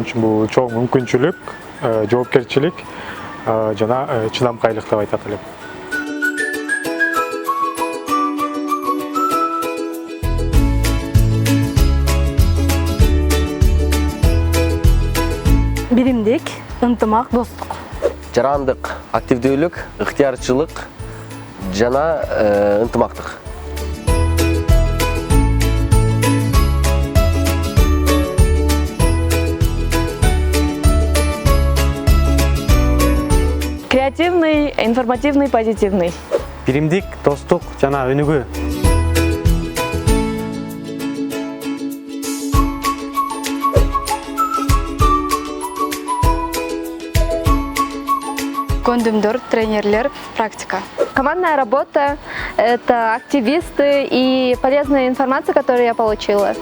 мен үчүн бул чоң мүмкүнчүлүк, жоопкерчилик жана чыдамкайлык деп айтат элем. Биримдик, ынтымак, достук. Жарандык, активдүүлүк, ыктыярчылык жана ынтымактык. Креативный, информативный, позитивный. Биримдик, достук жана өнүгүү. Көндүмдөр, тренерлер, практика. Командная работа – это активисты и полезная информация, которую я получила.